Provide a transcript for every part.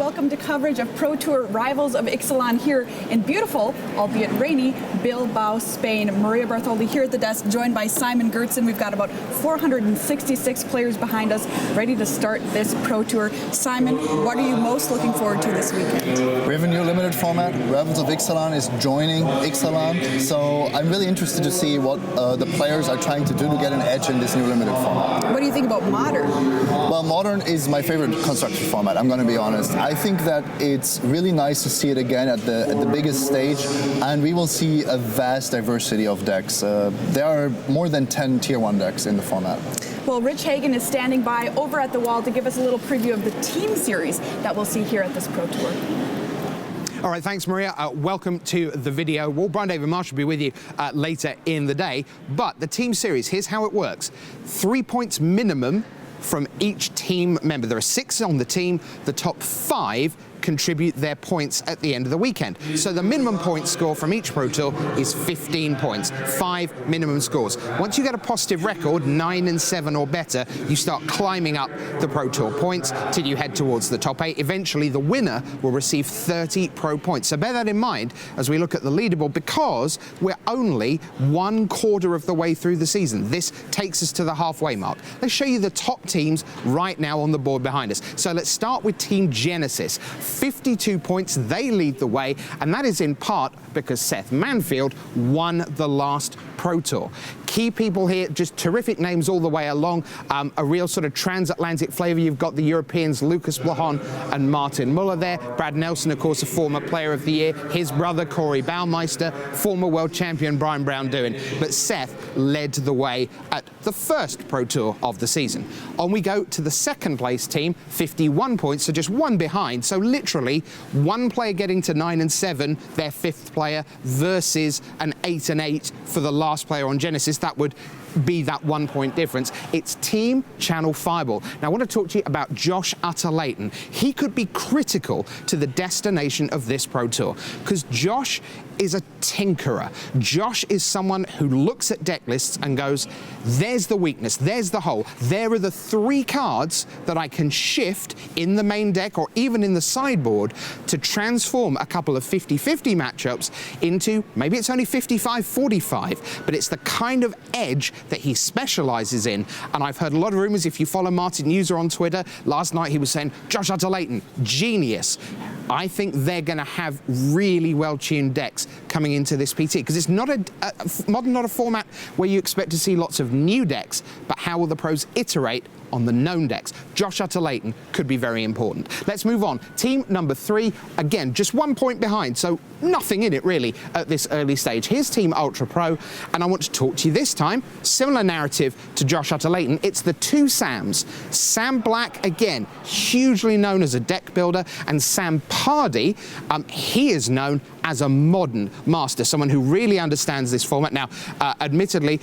welcome to coverage of Pro Tour Rivals of Ixalan here in beautiful, albeit rainy, Bilbao, Spain. Maria Bartholdi here at the desk, joined by Simon Gertzen. We've got about 466 players behind us, ready to start this Pro Tour. Simon, what are you most looking forward to this weekend? We have a new limited format. Rivals of Ixalan is joining Ixalan, so I'm really interested to see what the players are trying to do to get an edge in this new limited format. What do you think about Modern? Well, Modern is my favorite construction format, I'm going to be honest. I think that it's really nice to see it again at the biggest stage, and we will see a vast diversity of decks. There are more than 10 Tier 1 decks in the format. Well, Rich Hagen is standing by over at the wall to give us a little preview of the team series that we'll see here at this Pro Tour. All right, thanks, Maria. Welcome to the video. Brian David Marsh will be with you later in the day. But the team series, here's how it works. 3 points minimum from each team member. There are 6 on the team. The top 5 contribute their points at the end of the weekend. So the minimum point score from each Pro Tour is 15 points, 5 minimum scores. Once you get a positive record, 9 and 7 or better, you start climbing up the Pro Tour points till you head towards the top 8. Eventually, the winner will receive 30 pro points. So bear that in mind as we look at the leaderboard, because we're only 1/4 of the way through the season. This takes us to the halfway mark. Let's show you the top teams right now on the board behind us. So let's start with Team Genesis. 52 points, they lead the way, and that is in part because Seth Manfield won the last Pro Tour. Key people here, just terrific names all the way along, a real sort of transatlantic flavour. You've got the Europeans, Lucas Blahon and Martin Muller there. Brad Nelson, of course, a former Player of the Year. His brother, Corey Baumeister, former world champion Brian Brown-Doohan. But Seth led the way at the first Pro Tour of the season. On we go to the second place team, 51 points, so just one behind. So literally one player getting to 9 and 7, their 5th player, versus an 8 and 8 for the last player on Genesis. That would be that 1 point difference. It's Team CHANNELFIREBALL. Now, I want to talk to you about Josh Utter-Leighton. He could be critical to the destination of this Pro Tour, because Josh is a tinkerer. Josh is someone who looks at deck lists and goes, there's the weakness, there's the hole. There are the 3 cards that I can shift in the main deck or even in the sideboard to transform a couple of 50-50 matchups into, maybe it's only 55-45, but it's the kind of edge that he specializes in. And I've heard a lot of rumors. If you follow Martin User on Twitter, last night he was saying, Josh Utter-Leighton, genius. I think they're going to have really well-tuned decks coming into this PT, because it's not Modern, not a format where you expect to see lots of new decks, but how will the pros iterate on the known decks? Josh Utter-Leighton could be very important. Let's move on. Team number 3, again, just 1 point behind, so nothing in it really at this early stage. Here's Team Ultra Pro, and I want to talk to you this time, similar narrative to Josh Utter-Leighton. It's the 2 Sams. Sam Black, again, hugely known as a deck builder, and Sam Pardy, he is known as a Modern master, someone who really understands this format. Now, admittedly,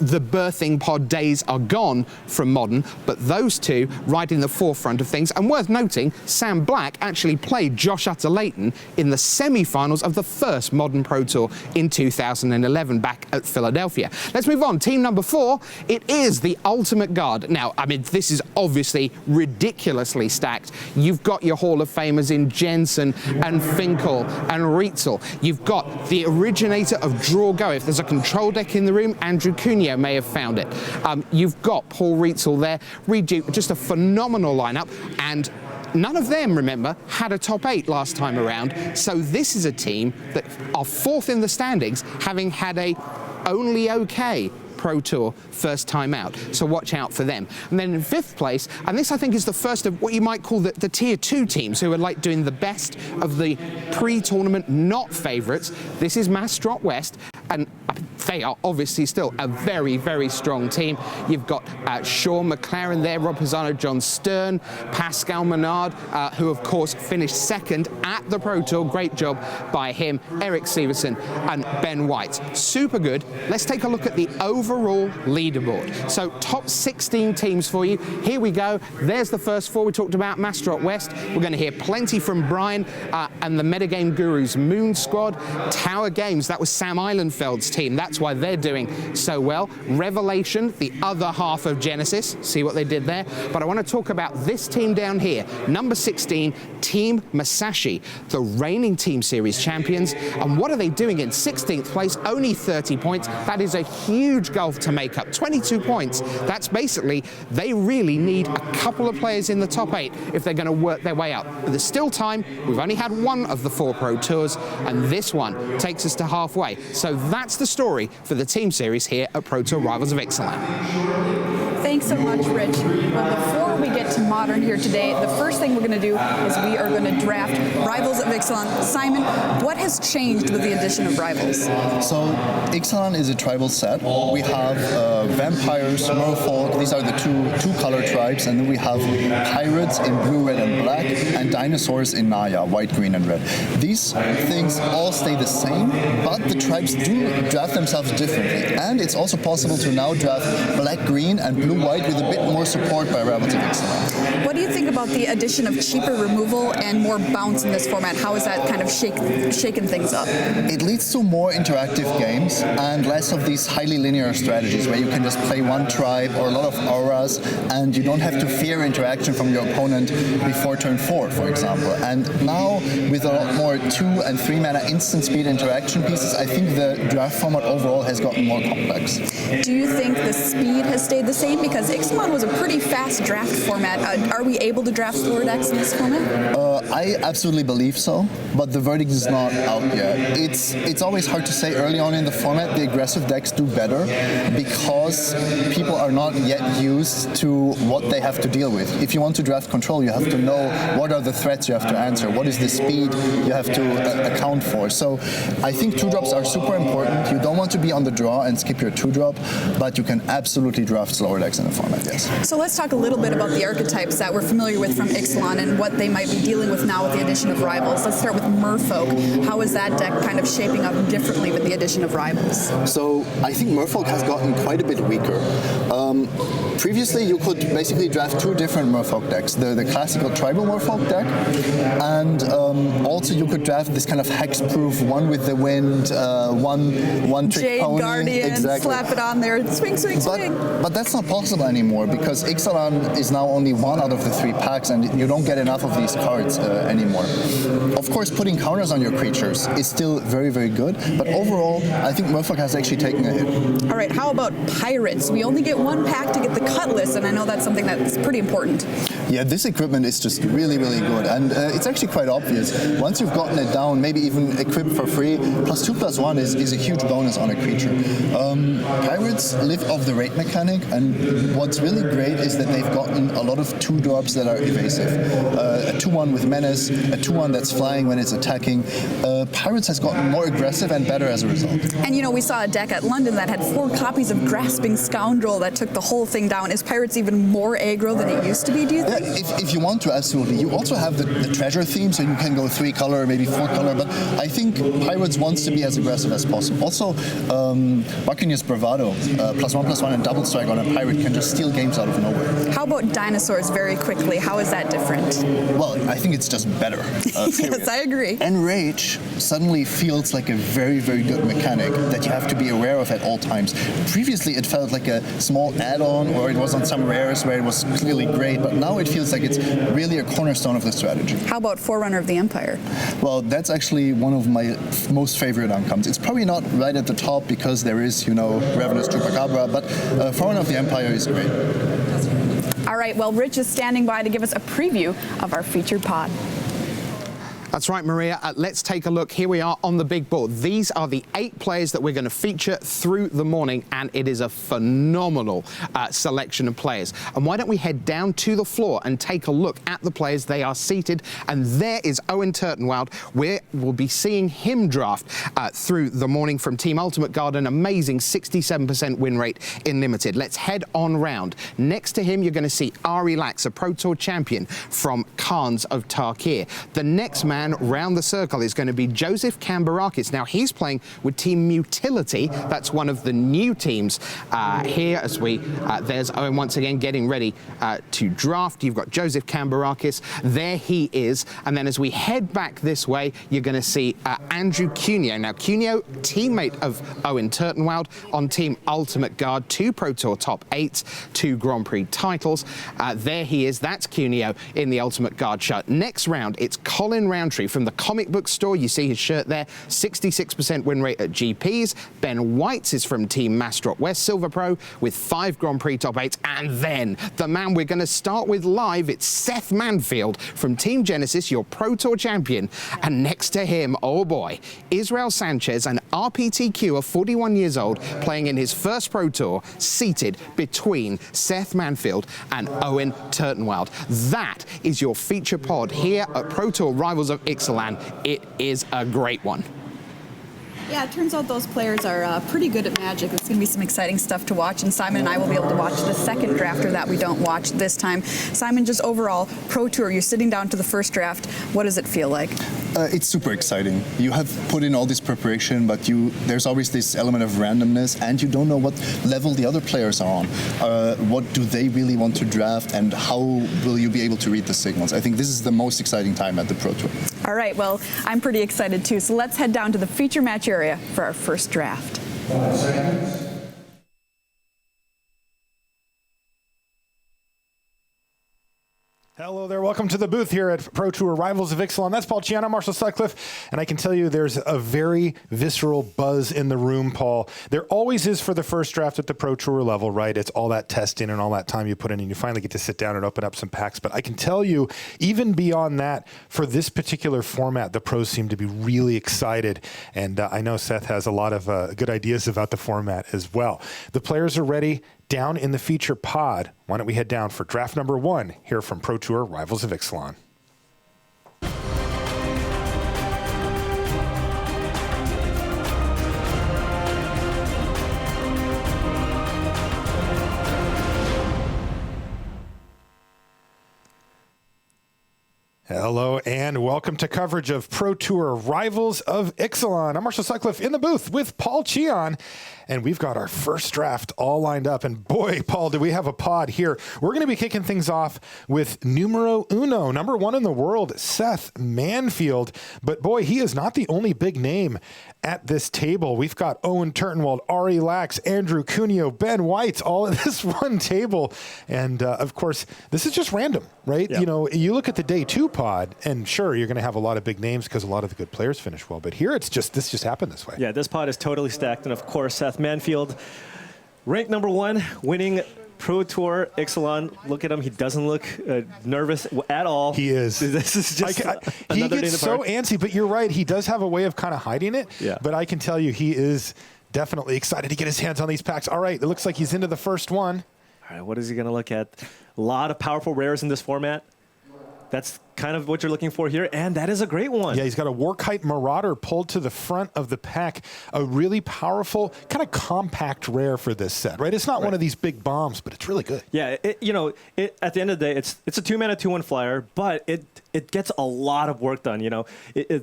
the birthing pod days are gone from Modern, but those two right in the forefront of things. And worth noting, Sam Black actually played Josh Utter-Leighton in the semi-finals of the first Modern Pro Tour in 2011 back at Philadelphia. Let's move on. Team number 4, it is the Ultimate Guard. Now, I mean, this is obviously ridiculously stacked. You've got your Hall of Famers in Jensen and Finkel and Rietzel. You've got the originator of Draw Go. If there's a control deck in the room, Andrew Cunha may have found it. You've got Paul Rietzel there. Reed Duke, just a phenomenal lineup, and none of them, remember, had a top 8 last time around. So this is a team that are 4th in the standings, having had a only okay Pro Tour first time out, so watch out for them. And then in 5th place, and this I think is the first of what you might call the Tier 2 teams, who are like doing the best of the pre-tournament not favourites. This is Mastrot West, and they are obviously still a very, very strong team. You've got Sean McLaren there, Rob Pisano, John Stern, Pascal Menard, who of course finished 2nd at the Pro Tour. Great job by him. Eric Severson and Ben White. Super good. Let's take a look at the overall leaderboard. So top 16 teams for you. Here we go. There's the first 4 we talked about, Mastrot West. We're going to hear plenty from Brian and the Metagame Gurus Moon Squad. Tower Games, that was Sam Eilenfeld's team. That's That's why they're doing so well. Revelation, the other half of Genesis, see what they did there? But I want to talk about this team down here, number 16, Team Masashi, the reigning Team Series champions. And what are they doing in 16th place? Only 30 points. That is a huge gulf to make up. 22 points. That's basically, they really need a couple of players in the top 8 if they're going to work their way up. But there's still time. We've only had one of the 4 Pro Tours, and this one takes us to halfway. So that's the story for the Team Series here at Pro Tour Rivals of Ixalan. Thanks so much, Rich. Well, before we get to Modern here today, the first thing we're going to do is we are going to draft Rivals of Ixalan. Simon, what has changed with the addition of Rivals? So Ixalan is a tribal set. We have vampires, merfolk, these are the two color tribes, and then we have pirates in blue, red, and black, and dinosaurs in Naya, white, green, and red. These things all stay the same, but the tribes do draft themselves differently. And it's also possible to now draft black, green, and blue, white with a bit more support by Rivals of Ixalan. What do you think about the addition of cheaper removal and more bounce in this format? How has that kind of shaken things up? It leads to more interactive games and less of these highly linear strategies where you can just play one tribe or a lot of auras and you don't have to fear interaction from your opponent before turn 4, for example. And now with a lot more 2 and 3 mana instant speed interaction pieces, I think the draft format overall has gotten more complex. Do you think the speed has stayed the same? Because Ixalan was a pretty fast draft format. Are we able to draft slower decks in this format? I absolutely believe so, but the verdict is not out yet. It's always hard to say early on in the format. The aggressive decks do better because people are not yet used to what they have to deal with. If you want to draft control, you have to know what are the threats you have to answer, what is the speed you have to account for. So I think 2-drops are super important. You don't want to be on the draw and skip your 2-drop, but you can absolutely draft slower decks in the format, yes. So let's talk a little bit about the archetypes that we're familiar with from Ixalan and what they might be dealing with now with the addition of Rivals. Let's start with Merfolk. How is that deck kind of shaping up differently with the addition of Rivals? So I think Merfolk has gotten quite a bit weaker. Previously, you could basically draft 2 different Merfolk decks. The classical tribal Merfolk deck, and also you could draft this kind of hex-proof one with the wind, one-trick Jade pony. Guardian, exactly. Slap it on there, swing, swing, swing. But that's not possible anymore because Ixalan is now only 1 out of the 3 packs and you don't get enough of these cards anymore. Of course, putting counters on your creatures is still very, very good, but overall, I think Merfolk has actually taken a hit. All right, how about Pirates? We only get 1 pack to get the Cutlass, and I know that's something that's pretty important. Yeah, this equipment is just really, really good, and it's actually quite obvious. Once you've gotten it down, maybe even equipped for free, +2/+1 is a huge bonus on a creature. Pirates live off the raid mechanic, and what's really great is that they've gotten a lot of 2-drops that are evasive. A 2/1 with Menace, a 2/1 that's flying when it's attacking. Pirates has gotten more aggressive and better as a result. And you know, we saw a deck at London that had 4 copies of Grasping Scoundrel that took the whole thing down. Is Pirates even more aggro than it used to be, do you think? If you want to, absolutely. You also have the treasure theme, so you can go 3 color, maybe 4 color, but I think Pirates wants to be as aggressive as possible. Also, Buccaneer's Bravado, +1/+1 and double strike on a pirate can just steal games out of nowhere. How about Dinosaurs very quickly? How is that different? Well, I think it's just better. Yes, I agree. Enrage suddenly feels like a very, very good mechanic that you have to be aware of at all times. Previously, it felt like a small add-on, or it was on some rares where it was clearly great, but now it feels like it's really a cornerstone of the strategy. How about Forerunner of the Empire? Well, that's actually one of my most favorite outcomes. It's probably not right at the top because there is, Ravenous Chupacabra, but Forerunner of the Empire is great. All right, well, Rich is standing by to give us a preview of our featured pod. That's right, Maria. Let's take a look. Here we are on the big board. These are the 8 players that we're going to feature through the morning, and it is a phenomenal selection of players. And why don't we head down to the floor and take a look at the players? They are seated, and there is Owen Turtenwald. We'll be seeing him draft through the morning from Team Ultimate Guard, an amazing 67% win rate in Limited. Let's head on round. Next to him, you're going to see Ari Lax, a Pro Tour champion from Khans of Tarkir. The next man man round the circle is going to be Joseph Kambarakis. Now, he's playing with Team Mutility. That's one of the new teams here as there's Owen once again getting ready to draft. You've got Joseph Kambarakis. There he is. And then as we head back this way, you're going to see Andrew Cuneo. Now, Cuneo, teammate of Owen Turtenwald on Team Ultimate Guard, 2 Pro Tour top 8s, 2 Grand Prix titles. There he is. That's Cuneo in the Ultimate Guard shirt. Next round, it's Colin Roundtree from the comic book store. You see his shirt there. 66% win rate at GPs. Ben Whites is from Team Mastrop West Silver Pro with 5 Grand Prix top 8s. And then the man we're going to start with live, it's Seth Manfield from Team Genesis, your Pro Tour champion. And next to him, oh boy, Israel Sanchez, an RPTQ of 41 years old, playing in his first Pro Tour, seated between Seth Manfield and Owen Turtenwald. That is your feature pod here at Pro Tour Rivals of Ixalan. It is a great one. Yeah, it turns out those players are pretty good at Magic. It's going to be some exciting stuff to watch, and Simon and I will be able to watch the second drafter that we don't watch this time. Simon, just overall, Pro Tour, you're sitting down to the first draft. What does it feel like? It's super exciting. You have put in all this preparation, but there's always this element of randomness, and you don't know what level the other players are on. What do they really want to draft, and how will you be able to read the signals? I think this is the most exciting time at the Pro Tour. All right, well, I'm pretty excited too. So let's head down to the feature match area for our first draft. 5 seconds. Hello there, welcome to the booth here at Pro Tour Rivals of Ixalan. That's Paul Chiano, Marshall Sutcliffe, and I can tell you there's a very visceral buzz in the room, Paul. There always is for the first draft at the Pro Tour level, right? It's all that testing and all that time you put in, and you finally get to sit down and open up some packs. But I can tell you, even beyond that, for this particular format, the pros seem to be really excited, and I know Seth has a lot of good ideas about the format as well. The players are ready. Down in the feature pod, why don't we head down for draft number 1 here from Pro Tour Rivals of Ixalan. Hello and welcome to coverage of Pro Tour Rivals of Ixalan. I'm Marshall Sutcliffe in the booth with Paul Chion, and we've got our first draft all lined up. And boy, Paul, do we have a pod here. We're going to be kicking things off with numero uno, number 1 in the world, Seth Manfield. But boy, he is not the only big name at this table. We've got Owen Turtenwald, Ari Lax, Andrew Cuneo, Ben White, all at this one table. And of course, this is just random, right? Yep. You know, you look at the day 2 pod, and sure, you're going to have a lot of big names because a lot of the good players finish well. But here, this just happened this way. Yeah, this pod is totally stacked. And of course, Seth Manfield, ranked number 1, winning Pro Tour Ixalan. Look at him. He doesn't look nervous at all. He is. This is just he another day in gets the so park. antsy, but you're right. He does have a way of kind of hiding it. Yeah. But I can tell you, he is definitely excited to get his hands on these packs. All right, it looks like he's into the first one. All right, what is he going to look at? A lot of powerful rares in this format. That's kind of what you're looking for here, and that is a great one. Yeah, he's got a Warkite Marauder pulled to the front of the pack. A really powerful, kind of compact rare for this set, right? It's not one of these big bombs, but it's really good. Yeah, at the end of the day, it's a 2-mana 2/1 flyer, but it gets a lot of work done. You know,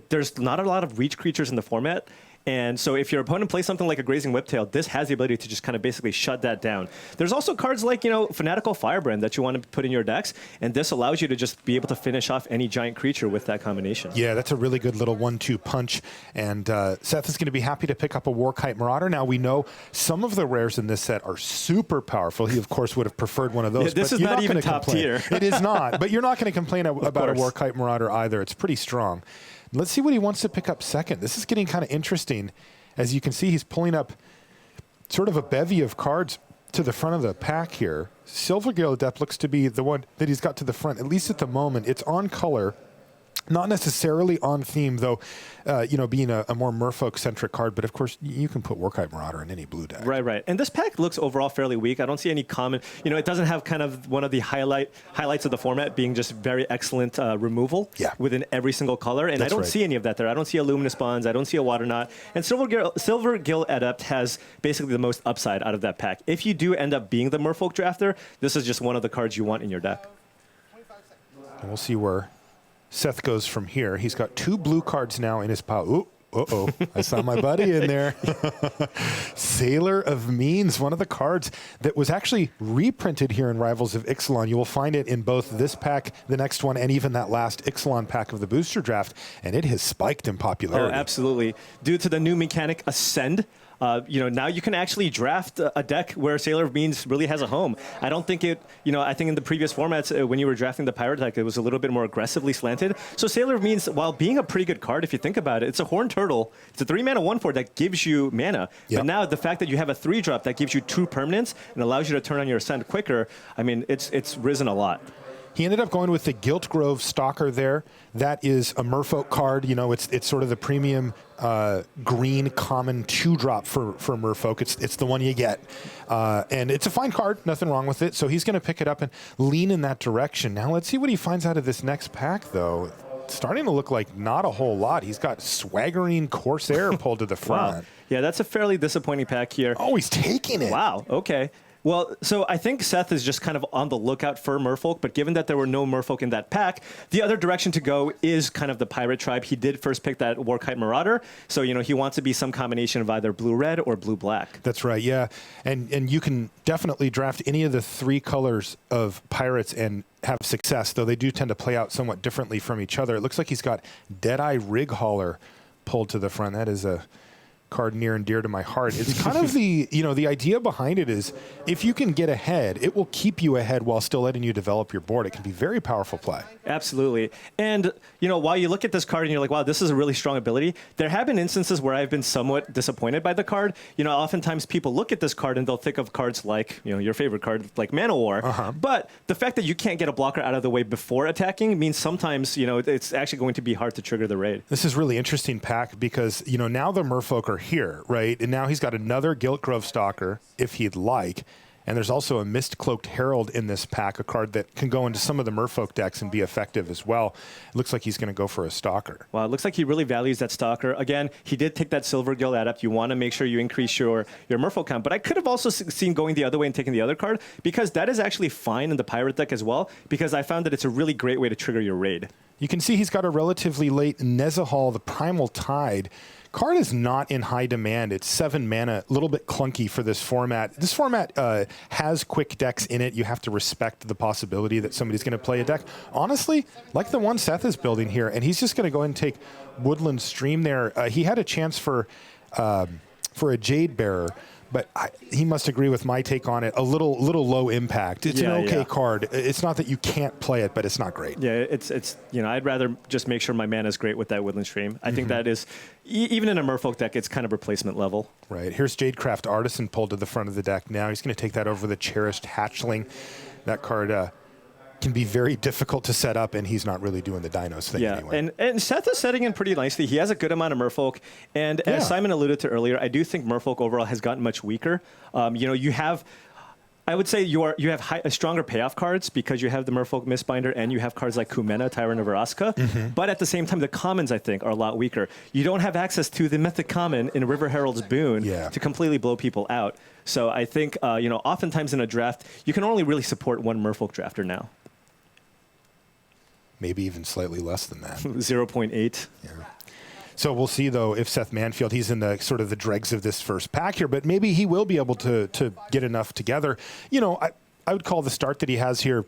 there's not a lot of reach creatures in the format. And so if your opponent plays something like a Grazing Whiptail, this has the ability to just kind of basically shut that down. There's also cards like, Fanatical Firebrand that you want to put in your decks, and this allows you to just be able to finish off any giant creature with that combination. Yeah, that's a really good little 1-2 punch, and Seth is going to be happy to pick up a Warkite Marauder. Now, we know some of the rares in this set are super powerful. He, of course, would have preferred one of those. Yeah, this is not even top tier. It is not, but you're not going to complain about a Warkite Marauder either. It's pretty strong. Let's see what he wants to pick up second. This is getting kind of interesting. As you can see, he's pulling up sort of a bevy of cards to the front of the pack here. Silvergale Adept looks to be the one that he's got to the front, at least at the moment. It's on color. Not necessarily on theme, though, being a more merfolk-centric card. But, of course, you can put Warkite Marauder in any blue deck. Right. And this pack looks overall fairly weak. I don't see any common... it doesn't have kind of one of the highlights of the format being just very excellent removal within every single color. And I don't see any of that there. I don't see a Luminous Bonds. I don't see a Water Knot. And Silvergill Adept has basically the most upside out of that pack. If you do end up being the merfolk drafter, this is just one of the cards you want in your deck. And we'll see where Seth goes from here. He's got 2 blue cards now in his pile. Ooh, uh-oh, I saw my buddy in there. Sailor of Means, one of the cards that was actually reprinted here in Rivals of Ixalan. You will find it in both this pack, the next one, and even that last Ixalan pack of the booster draft, and it has spiked in popularity. Oh, absolutely. Due to the new mechanic Ascend, now you can actually draft a deck where Sailor of Means really has a home. I don't think it, I think in the previous formats, when you were drafting the Pirate deck, it was a little bit more aggressively slanted. So Sailor of Means, while being a pretty good card, if you think about it, it's a Horned Turtle. It's a 3-mana 1/4 that gives you mana. Yep. But now the fact that you have a 3-drop that gives you 2 permanents and allows you to turn on your Ascend quicker, I mean, it's risen a lot. He ended up going with the Gilt Grove Stalker there. That is a Merfolk card. It's sort of the premium green common 2-drop for Merfolk. It's the one you get. And it's a fine card. Nothing wrong with it. So he's going to pick it up and lean in that direction. Now let's see what he finds out of this next pack, though. It's starting to look like not a whole lot. He's got Swaggering Corsair pulled to the front. Wow. Yeah, that's a fairly disappointing pack here. Oh, he's taking it. Wow, okay. Well, so I think Seth is just kind of on the lookout for Merfolk, but given that there were no Merfolk in that pack, the other direction to go is kind of the Pirate Tribe. He did first pick that Warkite Marauder, so he wants to be some combination of either blue-red or blue-black. That's right, yeah. And you can definitely draft any of the 3 colors of Pirates and have success, though they do tend to play out somewhat differently from each other. It looks like he's got Deadeye Righauler pulled to the front. That is a card near and dear to my heart. It's kind of the idea behind it is if you can get ahead, it will keep you ahead while still letting you develop your board. It can be very powerful play. Absolutely. And, while you look at this card and you're like, wow, this is a really strong ability, there have been instances where I've been somewhat disappointed by the card. Oftentimes people look at this card and they'll think of cards like, your favorite card, like Mana War. But the fact that you can't get a blocker out of the way before attacking means sometimes, it's actually going to be hard to trigger the raid. This is really interesting pack because, now the Merfolk are here, right? And now he's got another Gilt Grove Stalker, if he'd like. And there's also a Mist-Cloaked Herald in this pack, a card that can go into some of the Merfolk decks and be effective as well. It looks like he's going to go for a Stalker. Well, it looks like he really values that Stalker. Again, he did take that Silver Guild Adept. You want to make sure you increase your Merfolk count. But I could have also seen going the other way and taking the other card, because that is actually fine in the Pirate deck as well, because I found that it's a really great way to trigger your raid. You can see he's got a relatively late Nezahal, the Primal Tide. Card is not in high demand. It's 7 mana, a little bit clunky for this format. This format has quick decks in it. You have to respect the possibility that somebody's going to play a deck. Honestly, like the one Seth is building here, and he's just going to go ahead and take Woodland Stream there. He had a chance for a Jade Bearer, but he must agree with my take on it. A little low impact. It's an okay card. It's not that you can't play it, but it's not great. Yeah, it's I'd rather just make sure my mana is great with that Woodland Stream. I think that is, even in a Merfolk deck, it's kind of replacement level. Right. Here's Jadecraft Artisan pulled to the front of the deck now. He's going to take that over the Cherished Hatchling. That card can be very difficult to set up, and he's not really doing the dinos thing anyway. And Seth is setting in pretty nicely. He has a good amount of Merfolk, and as Simon alluded to earlier, I do think Merfolk overall has gotten much weaker. You have, I would say you have stronger payoff cards because you have the Merfolk Mistbinder and you have cards like Kumena, Tyrant of Araska. But at the same time, the commons, I think, are a lot weaker. You don't have access to the Mythic Common in River Herald's Boon to completely blow people out. So I think, oftentimes in a draft, you can only really support one Merfolk drafter now. Maybe even slightly less than that. 0.8. Yeah. So we'll see, though, if Seth Manfield, he's in the sort of the dregs of this first pack here, but maybe he will be able to get enough together. I would call the start that he has here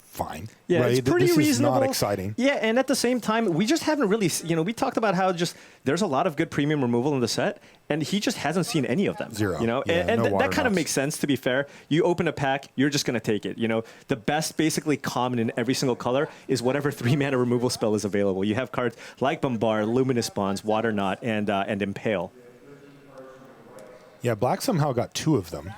fine. Yeah, right? it's pretty this reasonable. Is not exciting. Yeah, and at the same time, we just haven't really, we talked about how just there's a lot of good premium removal in the set, and he just hasn't seen any of them. Zero. And no that kind of makes sense, to be fair. You open a pack, you're just going to take it. The best basically common in every single color is whatever 3-mana removal spell is available. You have cards like Bombard, Luminous Bonds, Water Knot, and Impale. Yeah, Black somehow got 2 of them.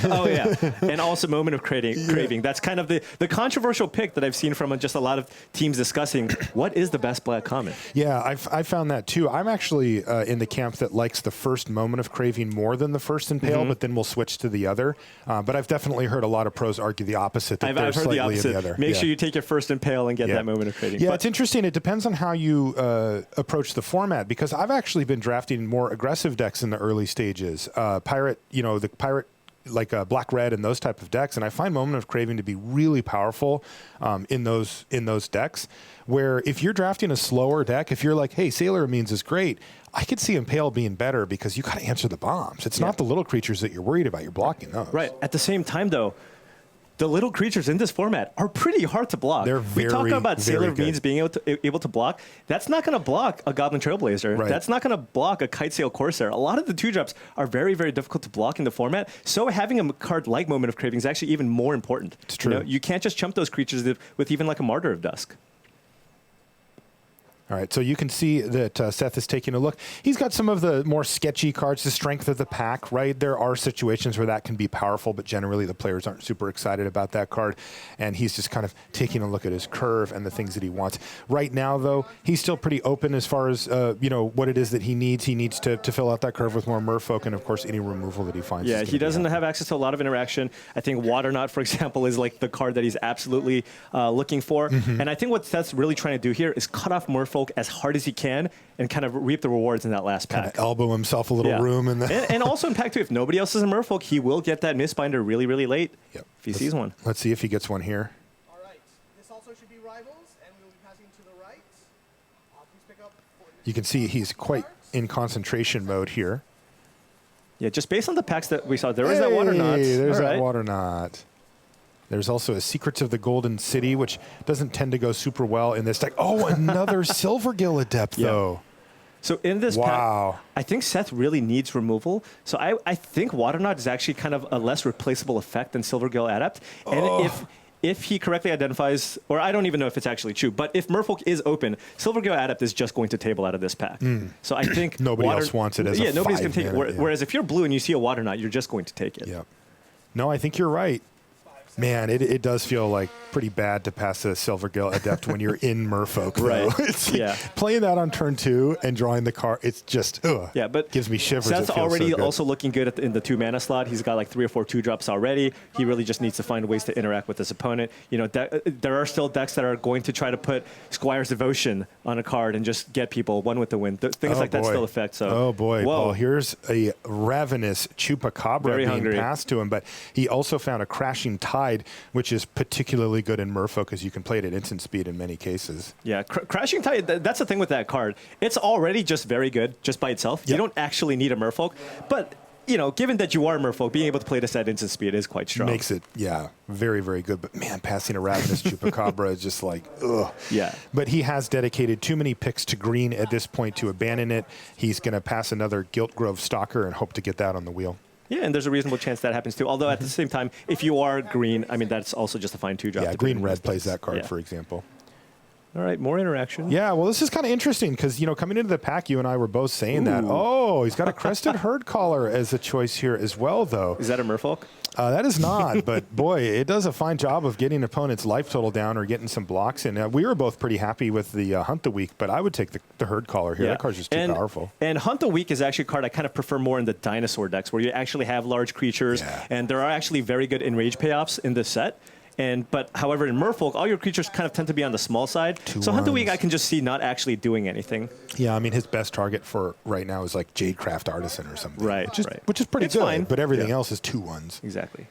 Oh, yeah. And also Moment of Craving. That's kind of the controversial pick that I've seen from just a lot of teams discussing what is the best Black common. Yeah, I found that too. I'm actually in the camp that likes the first Moment of Craving more than the first Impale, but then we'll switch to the other. But I've definitely heard a lot of pros argue the opposite. That I've heard the opposite. In the other. Make sure you take your first Impale and get that Moment of Craving. Yeah, it's interesting. It depends on how you approach the format, because I've actually been drafting more aggressive decks in the early stages. The Pirate like black red and those type of decks, and I find Moment of Craving to be really powerful in those decks. Where if you're drafting a slower deck, if you're like, hey, Sailor Means is great, I could see Impale being better because you got to answer the bombs. It's not the little creatures that you're worried about. You're blocking those. Right. At the same time, though, the little creatures in this format are pretty hard to block. They're very, we talk about Sailor very Beans being able to block. That's not going to block a Goblin Trailblazer. Right. That's not going to block a Kite Sail Corsair. A lot of the 2-drops are very, very difficult to block in the format. So having a card like Moment of Craving is actually even more important. It's true. You know, you can't just chump those creatures with even like a Martyr of Dusk. All right, so you can see that Seth is taking a look. He's got some of the more sketchy cards, the strength of the pack, right? There are situations where that can be powerful, but generally the players aren't super excited about that card. And he's just kind of taking a look at his curve and the things that he wants. Right now, though, he's still pretty open as far as, you know, what it is that he needs. He needs to fill out that curve with more Merfolk and, of course, any removal that he finds. Yeah, he doesn't have access to a lot of interaction. I think Waterknot, for example, is like the card that he's absolutely looking for. And I think what Seth's really trying to do here is cut off Merfolk as hard as he can and kind of reap the rewards in that last pack. Kind of elbow himself a little room. And also in pack 2, if nobody else is a Merfolk, he will get that Mistbinder really, really late if he sees one. Let's see if he gets one here. All right. This also should be Rivals, and we will be passing to the right. Please pick up. You can see he's quite in concentration mode here. Yeah, just based on the packs that we saw, there was that Waterknot. There's All that right. Waterknot. There's also a Secrets of the Golden City, which doesn't tend to go super well in this deck. Oh, another Silvergill Adept, though. So in this Wow. pack, I think Seth really needs removal. So I think Waterknot is actually kind of a less replaceable effect than Silvergill Adept. And if he correctly identifies, or I don't even know if it's actually true, but if Merfolk is open, Silvergill Adept is just going to table out of this pack. So I think Nobody else wants it as a nobody's going to take it. 5-mana, Whereas if you're blue and you see a Waterknot, you're just going to take it. Yep. No, I think you're right. Man, it does feel like pretty bad to pass a Silvergill Adept when you're in Merfolk, though. Right. It's like playing that on turn 2 and drawing the card, it's just, but gives me shivers. Seth's It feels already so good. also looking good in the 2-mana slot. He's got like 3 or 4 2-drops already. He really just needs to find ways to interact with his opponent. You know, there are still decks that are going to try to put Squire's Devotion on a card and just get people one with the win. Things like that still affect. So, oh boy, whoa. Paul, here's a ravenous Chupacabra Very being hungry. passed to him, but he also found a Crashing Tide, which is particularly good in Merfolk because you can play it at instant speed in many cases. Yeah, Crashing Tide, that's the thing with that card. It's already just very good just by itself. You don't actually need a Merfolk, but you know, given that you are Merfolk, being able to play this at instant speed is quite strong. Makes it, very, very good. But man, passing a Ravenous Chupacabra is just like, ugh. Yeah. But he has dedicated too many picks to green at this point to abandon it. He's going to pass another Gilt Grove Stalker and hope to get that on the wheel. Yeah, and there's a reasonable chance that happens too. Although at the same time, if you are green, I mean, that's also just a fine 2-drop. Yeah, green-red plays that card, for example. All right, more interaction. Yeah, well, this is kind of interesting because, you know, coming into the pack, you and I were both saying that. Oh, he's got a Crested Herd Collar as a choice here as well, though. Is that a Merfolk? That is not, but boy, it does a fine job of getting opponent's life total down or getting some blocks in. We were both pretty happy with the Hunt the Weak, but I would take the Herd Collar here. That card's just too powerful. And Hunt the Weak is actually a card I kind of prefer more in the dinosaur decks where you actually have large creatures, and there are actually very good enrage payoffs in this set. But however, in Merfolk, all your creatures kind of tend to be on the small side. So Hunt the Weak, I can just see not actually doing anything. Yeah, I mean, his best target for right now is like Jadecraft Artisan or something. Right, which is pretty good, fine. but everything else is 2/1s. Exactly.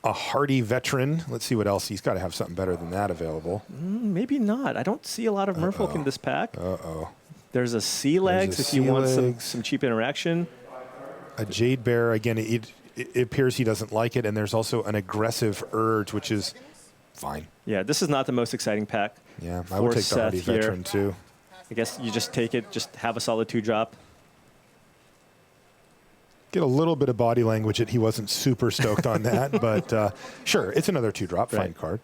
A Hardy Veteran. Let's see what else. He's got to have something better than that available. Maybe not. I don't see a lot of Merfolk in this pack. Uh-oh. There's a Sea Legs if you want some cheap interaction. A Jade Bear, again, it appears he doesn't like it, and there's also an Aggressive Urge, which is fine. Yeah, this is not the most exciting pack. Yeah, I would take the Hardy Veteran, too. I guess you just take it, just have a solid 2-drop. Get a little bit of body language that he wasn't super stoked on that, but sure, it's another 2-drop, fine card.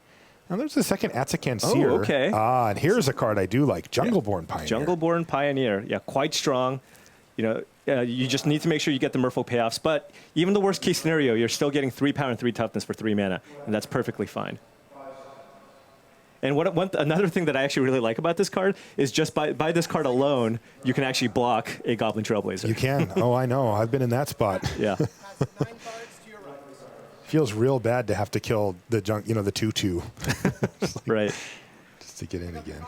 Now there's the second Atsakan Seer. Oh, okay. And here's a card I do like, Jungleborn Pioneer. Jungleborn Pioneer, yeah, quite strong. You know, you just need to make sure you get the Merfolk payoffs, but even the worst case scenario, you're still getting 3 power and 3 toughness for 3 mana, and that's perfectly fine. And another thing that I actually really like about this card is just by this card alone, you can actually block a Goblin Trailblazer. You can. Oh, I know. I've been in that spot. Yeah. Feels real bad to have to kill the the 2/2. Right. to get in again.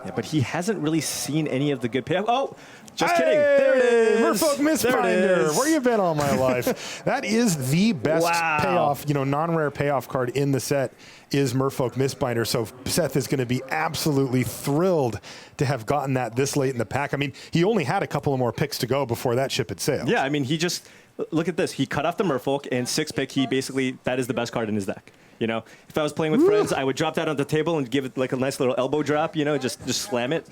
Yeah, but he hasn't really seen any of the good payoff. Oh, just Hey, kidding. There it is. Merfolk There it Mistbinder. is. Where you been all my life? That is the best Wow. payoff, non-rare payoff card in the set is Merfolk Mistbinder. So Seth is going to be absolutely thrilled to have gotten that this late in the pack. I mean, he only had a couple of more picks to go before that ship had sailed. Yeah, I mean, he just, look at this. He cut off the Merfolk, and 6-pick, he basically, that is the best card in his deck. If I was playing with friends, I would drop that on the table and give it like a nice little elbow drop, just slam it.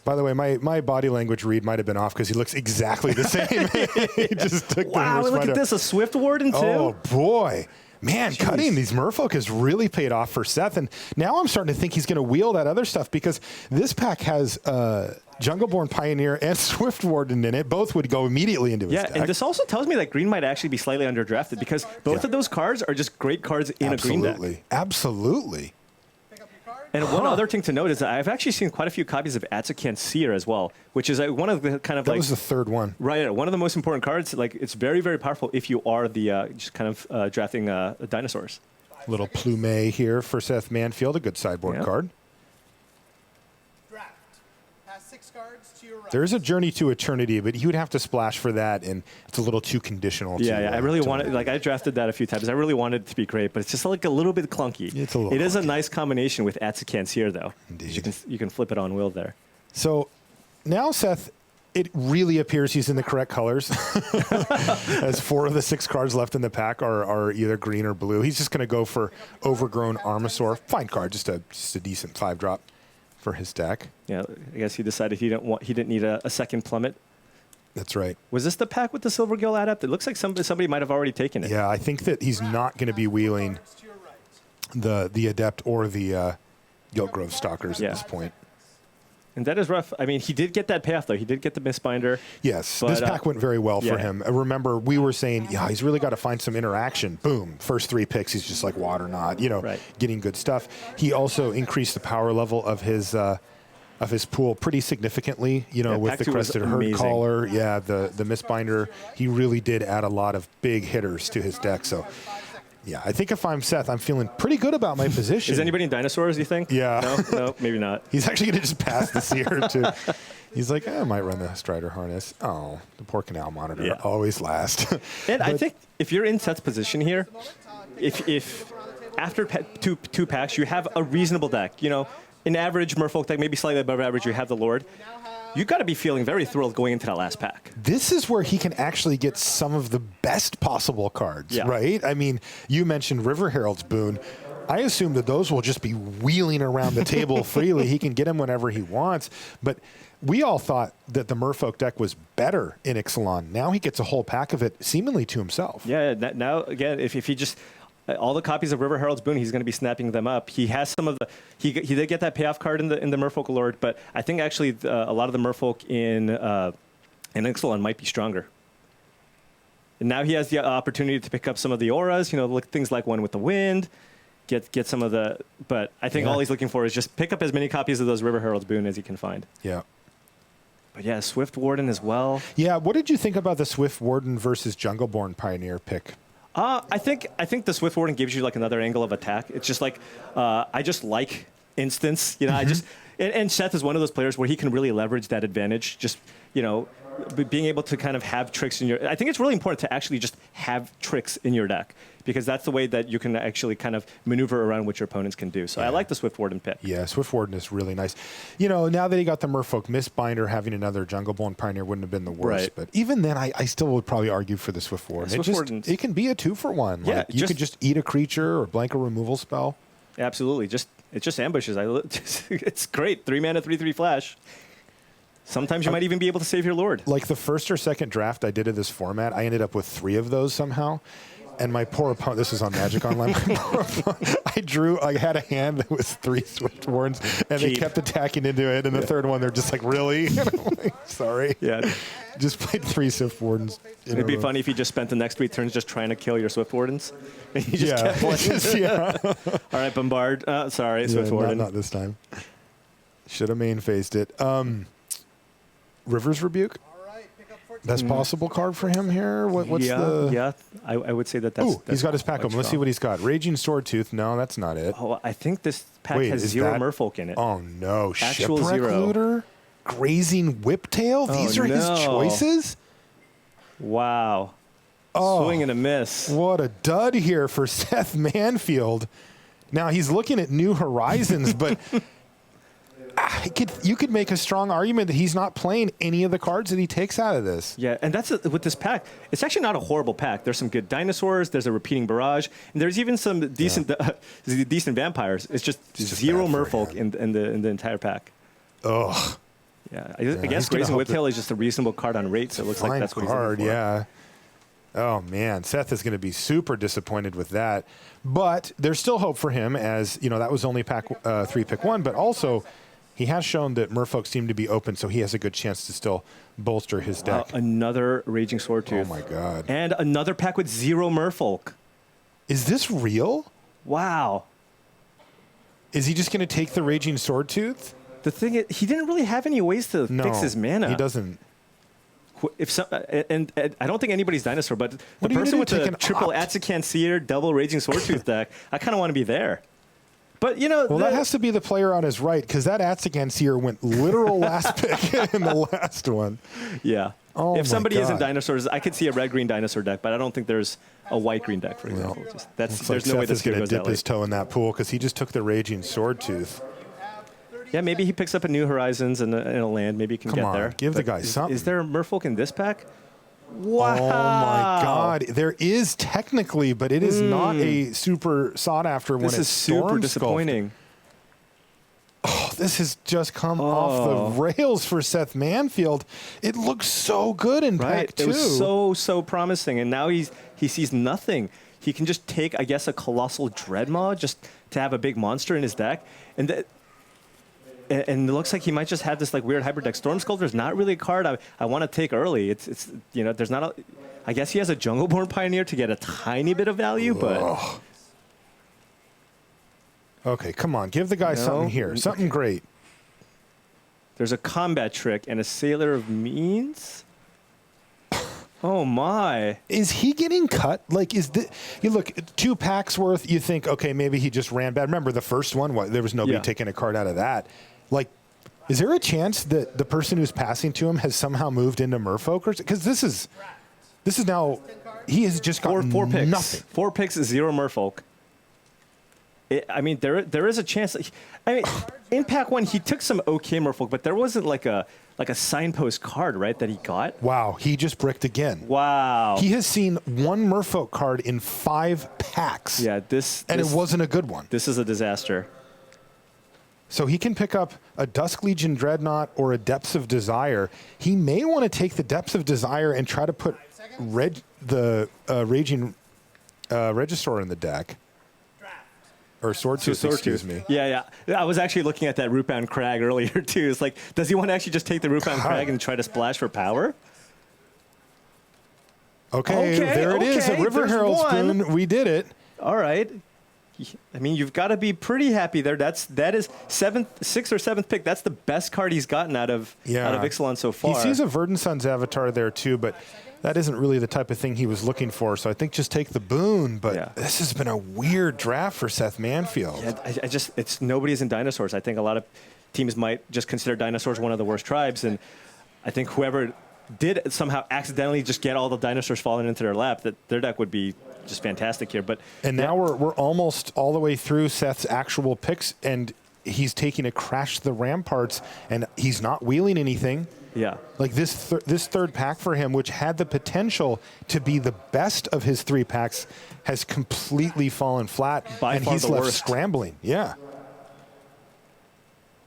By the way, my body language read might have been off because he looks exactly the same. He just took Wow, the look Mistbinder. at this, a Swift Warden, too. Oh, boy. Man, cutting these Merfolk has really paid off for Seth. And now I'm starting to think he's going to wheel that other stuff because this pack has Jungleborn Pioneer and Swift Warden in it. Both would go immediately into his deck. And this also tells me that green might actually be slightly underdrafted because both of those cards are just great cards in a green deck. Absolutely. And one other thing to note is that I've actually seen quite a few copies of Atsukan Seer as well, which is one of the kind of That was the third one. Right, one of the most important cards. Like, it's very, very powerful if you are the just kind of drafting dinosaurs. Little Plume here for Seth Manfield, a good sideboard card. Draft. Pass 6 cards to your right. There's a Journey to Eternity, but he would have to splash for that, and it's a little too conditional. Yeah, I really to wanted, like, I drafted that a few times. I really wanted it to be great, but it's just like a little bit clunky. It's a little It is a clunky. nice combination with Atsukan Seer, though. Indeed. You can flip it on will there. So now, Seth, it really appears he's in the correct colors, as 4 of the 6 cards left in the pack are either green or blue. He's just going to go for Overgrown Armasaur. Fine card, just a decent 5-drop for his deck. Yeah, I guess he decided he didn't need a second plummet. That's right. Was this the pack with the Silver Gill Adept? It looks like somebody might have already taken it. Yeah, I think that he's not going to be wheeling To your right. the Adept or the Guildgrove Stalkers at this point. And that is rough. I mean, he did get that payoff, though. He did get the Mistbinder. Yes, But, this pack went very well for yeah. him. Remember, we were saying, yeah, he's really got to find some interaction. Boom, first 3 picks, he's just like water knot, Right. getting good stuff. He also increased the power level of his pool pretty significantly, with pack the 2 was Crested Herd amazing. Caller. Yeah, the Mistbinder, he really did add a lot of big hitters to his deck. So, yeah, I think if I'm Seth, I'm feeling pretty good about my position. Is anybody in Dinosaurs, you think? Yeah. No, maybe not. He's actually going to just pass the Seer, too. He's like, I might run the Strider Harness. Oh, the poor Canal Monitor, Yeah. always last. And I think if you're in Seth's position here, if after two packs you have a reasonable deck, an average Merfolk deck, maybe slightly above average, you have the Lord, you got to be feeling very thrilled going into that last pack. This is where he can actually get some of the best possible cards, Yeah. right? I mean, you mentioned River Herald's Boon. I assume that those will just be wheeling around the table freely. He can get them whenever he wants. But we all thought that the Merfolk deck was better in Ixalan. Now he gets a whole pack of it seemingly to himself. Yeah, now, again, if he just... all the copies of River Herald's Boon, he's going to be snapping them up. He has some of the... He did get that payoff card in the Merfolk Lord, but I think actually a lot of the Merfolk in Ixalan might be stronger. And now he has the opportunity to pick up some of the auras, things like One with the Wind, get some of the... But I think all he's looking for is just pick up as many copies of those River Herald's Boon as he can find. Yeah. But yeah, Swift Warden as well. Yeah, what did you think about the Swift Warden versus Jungleborn Pioneer pick? I think the Swift Warden gives you like another angle of attack. It's just like I just like instance. I just and Seth is one of those players where he can really leverage that advantage. Just being able to kind of have tricks in your. I think it's really important to actually just have tricks in your deck because that's the way that you can actually kind of maneuver around what your opponents can do. So I like the Swift Warden pick. Yeah, Swift Warden is really nice. Now that he got the Merfolk Mistbinder, having another Jungleborn Pioneer wouldn't have been the worst. Right. But even then, I still would probably argue for the Swift Warden. It can be a 2-for-1. Yeah, You could just eat a creature or blank a removal spell. Absolutely, it just ambushes. It's great. 3-mana, 3/3 flash. Sometimes you might even be able to save your Lord. Like the first or second draft I did of this format, I ended up with 3 of those somehow. And my poor opponent, this was on Magic Online, my poor opponent, I had a hand that was 3 Swift Wardens, and they Cheap. kept attacking into it. And the third one, they're just like, really? And I'm like, sorry. Yeah. Just played 3 Swift Wardens. It'd be funny if you just spent the next 3 turns just trying to kill your Swift Wardens. And you just kept playing. All right, Bombard. Sorry, Swift Warden. Not this time. Should have main phased it. River's Rebuke. All right, pick up 14 Best possible card for him here? What's the... Yeah, I would say that's... Ooh, he's got his pack open. Let's see what he's got. Raging Swordtooth. No, that's not it. Oh, I think this pack Wait, has is 0 that- merfolk in it. Oh, no. Actual Shipwreck 0. Looter? Grazing Whiptail? These are his no. choices? Wow. Oh. Swing and a miss. What a dud here for Seth Manfield. Now, he's looking at New Horizons, but you could make a strong argument that he's not playing any of the cards that he takes out of this. Yeah, and that's with this pack. It's actually not a horrible pack. There's some good dinosaurs. There's a repeating barrage, and there's even some decent decent vampires. It's just It's 0 bad for merfolk him. in the entire pack. Ugh. Yeah, I he's guess gonna Grazing hope Whiptail is just a reasonable card on rate, so it looks like Fine that's what card, he's looking for. yeah. Oh, man. Seth is going to be super disappointed with that. But there's still hope for him as, you know, that was only pack 3, pick 1. But also, he has shown that merfolk seem to be open, so he has a good chance to still bolster his deck. Another Raging Swordtooth. Oh, my God. And another pack with 0 merfolk. Is this real? Wow. Is he just going to take the Raging Swordtooth? The thing is, he didn't really have any ways to No. fix his mana. He doesn't. If some, and I don't think anybody's dinosaur, but the What are you person gonna with do, the take an triple opt? Atsacan Seer, double Raging Swordtooth deck, I kind of want to be there. But, you know... Well, that has to be the player on his right, because that Atsacan Seer went literal last pick in the last one. Yeah. Oh If my somebody isn't God. dinosaurs, I could see a red-green dinosaur deck, but I don't think there's a white-green deck, for example. Looks There's like no way Seth this is going game to goes dip that his late. toe in that pool, because he just took the Raging Swordtooth. Yeah, maybe he picks up a New Horizons and a land. Maybe he can Come get on, there. give the But guy something. Is there a merfolk in this pack? Wow. Oh my God! There is technically, but it is not a super sought after when This is it's super Storm disappointing. Sculpt. Oh, this has just come off the rails for Seth Manfield. It looks so good in Right. pack 2. It was so promising, and now he sees nothing. He can just take, I guess, a Colossal Dreadmaw just to have a big monster in his deck, and it looks like he might just have this like weird hybrid deck. Storm Sculptor is not really a card I want to take early. It's you know, there's not a. I guess he has a Jungleborn Pioneer to get a tiny bit of value, but Okay, come on, give the guy something here, something great. there's a Combat Trick and a Sailor of Means. Oh my! Is he getting cut? Like, you look 2 packs worth? You think, okay, maybe he just ran bad. Remember the first one? There was nobody taking a card out of that. Like, is there a chance that the person who's passing to him has somehow moved into Merfolk? Because this is now he has just got Four picks. nothing. 4 picks, 0 Merfolk. I mean, there is a chance. I mean, in pack 1, he took some okay Merfolk, but there wasn't like a signpost card, right, that he got. Wow, he just bricked again. Wow. He has seen 1 Merfolk card in 5 packs. Yeah, and it wasn't a good one. This is a disaster. So he can pick up a Dusk Legion Dreadnought or a Depths of Desire. He may want to take the Depths of Desire and try to put the Raging Regisaur in the deck. Or Swordtooth, excuse me. Yeah. I was actually looking at that Rootbound Crag earlier, too. It's like, does he want to actually just take the Rootbound Crag and try to splash for power? Okay, there it is. A River there's Herald one. Spoon. We did it. All right. I mean, you've got to be pretty happy there. That is 6th or 7th pick. That's the best card he's gotten out of Ixalan so far. He sees a Verdant Sun's avatar there too, but that isn't really the type of thing he was looking for. So I think just take the boon. But this has been a weird draft for Seth Manfield. Yeah, it's nobody's in dinosaurs. I think a lot of teams might just consider dinosaurs one of the worst tribes, and I think whoever did somehow accidentally just get all the dinosaurs falling into their lap, that their deck would be just fantastic here. And now we're almost all the way through Seth's actual picks, and he's taking a Crash the Ramparts, and he's not wheeling anything. Yeah. Like this third pack for him, which had the potential to be the best of his 3 packs, has completely fallen flat, and he's left scrambling. Yeah.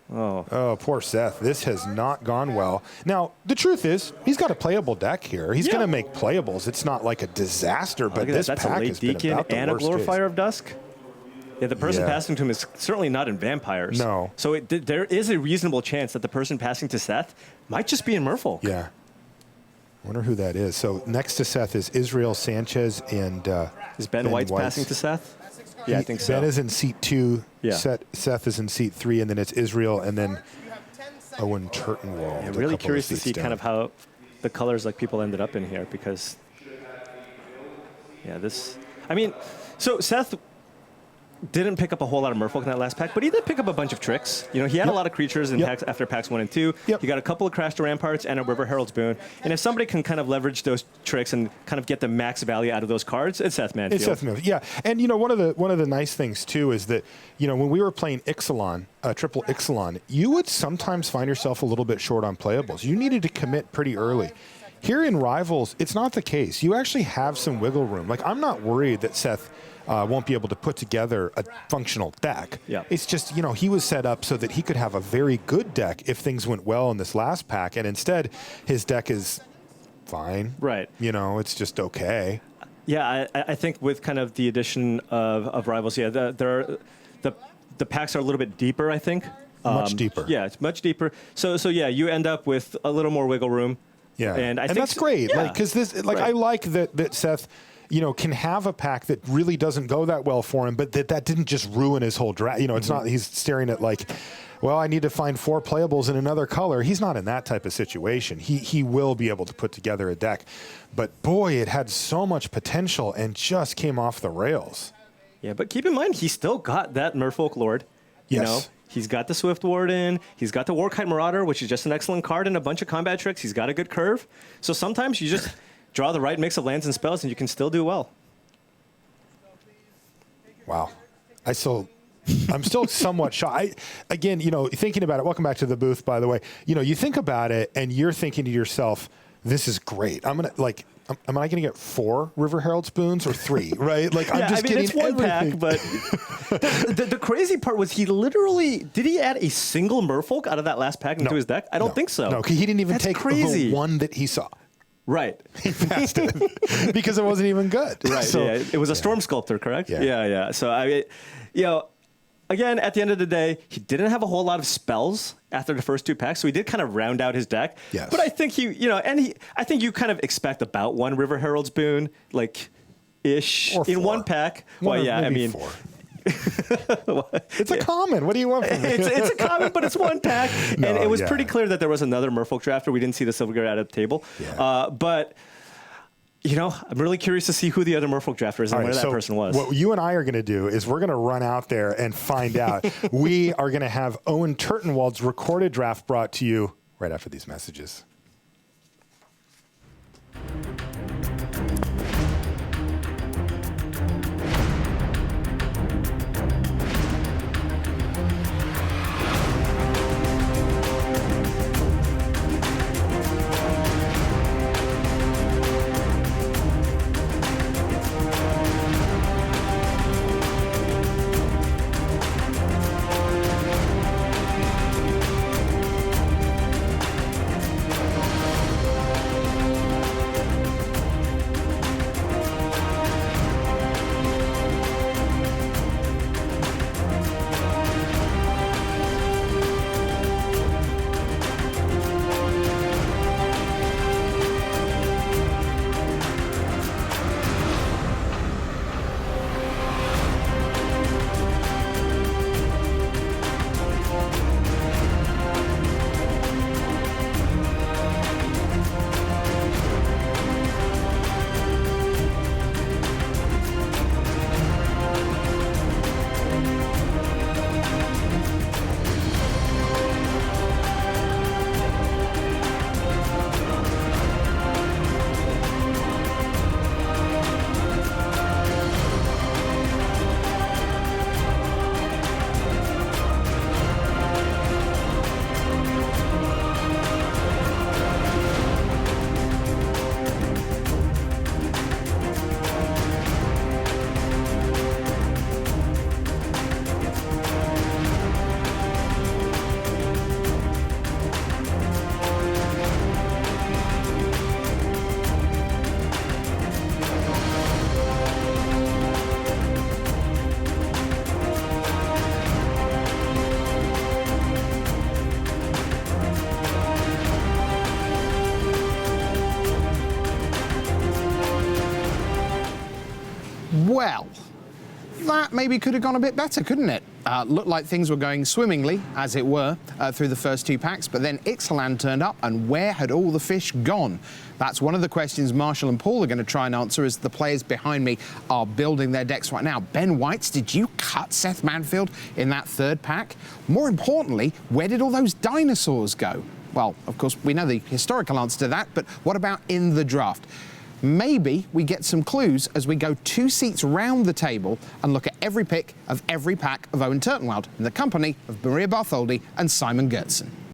Oh, poor Seth. This has not gone well. Now, the truth is, he's got a playable deck here. He's going to make playables. It's not like a disaster, but this that's pack a late has been Deacon about the and a worst Glorifier case. of Dusk. Yeah, the person passing to him is certainly not in Vampires. No. So there is a reasonable chance that the person passing to Seth might just be in Merfolk. Yeah. I wonder who that is. So next to Seth is Israel Sanchez and is Ben White's passing to Seth? Yeah, I think so. Ben is in seat 2. Yeah. Seth is in seat 3, and then it's Israel, and then Owen Turtenwald. I'm really curious to see kind of how the colors like people ended up in here, because yeah, this. I mean, so Seth didn't pick up a whole lot of Merfolk in that last pack, but he did pick up a bunch of tricks. You know, he had a lot of creatures in packs after packs 1 and 2. Yep. He got a couple of Crash to Ramparts and a River Herald's Boon. And if somebody can kind of leverage those tricks and kind of get the max value out of those cards, it's Seth Manfield. It's Seth Manfield, yeah. And you know, one of the nice things too is that, you know, when we were playing Ixalan, triple Ixalan, you would sometimes find yourself a little bit short on playables. You needed to commit pretty early. Here in Rivals, it's not the case. You actually have some wiggle room. Like, I'm not worried that Seth won't be able to put together a functional deck. Yeah. It's just, you know, he was set up so that he could have a very good deck if things went well in this last pack, and instead his deck is fine. Right. You know, it's just okay. Yeah, I think with kind of the addition of Rivals, yeah, the packs are a little bit deeper, I think. Much deeper. Yeah, it's much deeper. So yeah, you end up with a little more wiggle room. Yeah, and I think that's great. Yeah. Like, because this, like, Right. I like that Seth, you know, can have a pack that really doesn't go that well for him, but that didn't just ruin his whole draft. You know, it's not he's staring at like, well, I need to find 4 playables in another color. He's not in that type of situation. He will be able to put together a deck, but boy, it had so much potential and just came off the rails. Yeah, but keep in mind, he still got that Merfolk Lord. You Yes. know, he's got the Swift Warden. He's got the Warkite Marauder, which is just an excellent card and a bunch of combat tricks. He's got a good curve. So sometimes you just draw the right mix of lands and spells, and you can still do well. Wow. I'm still somewhat shocked. Again, you know, thinking about it, welcome back to the booth, by the way. You know, you think about it and you're thinking to yourself, this is great. I'm going to, like, am I going to get 4 River Herald Spoons or 3, right? Like, I'm just getting it's one everything. pack, but the crazy part was he literally, did he add a single Merfolk out of that last pack into his deck? I don't think so. No, he didn't even That's take crazy. the one that he saw. Right. He passed it because it wasn't even good. Right. So, yeah. It was a Storm Sculptor, correct? Yeah. Yeah. So you know, again, at the end of the day, he didn't have a whole lot of spells after the first 2 packs, so he did kind of round out his deck. Yes. But I think I think you kind of expect about 1 River Herald's Boon, like ish, Or in 4. 1 pack. One Well, or yeah, I maybe mean. 4. It's a common. What do you want from me? It's a common, but it's 1 pack. No, and it was yeah. pretty clear that there was another Merfolk drafter. We didn't see the Silvergate out of the table. Yeah. But, you know, I'm really curious to see who the other Merfolk drafter is and All right, where that so person was. What you and I are going to do is we're going to run out there and find out. We are going to have Owen Turtenwald's recorded draft brought to you right after these messages. Well, that maybe could have gone a bit better, couldn't it? Looked like things were going swimmingly, as it were, through the first 2 packs, but then Ixalan turned up, and where had all the fish gone? That's one of the questions Marshall and Paul are going to try and answer as the players behind me are building their decks right now. Ben Whites, did you cut Seth Manfield in that 3rd pack? More importantly, where did all those dinosaurs go? Well, of course, we know the historical answer to that, but what about in the draft? Maybe we get some clues as we go 2 seats round the table and look at every pick of every pack of Owen Turtenwald in the company of Maria Bartholdi and Simon Gertzen.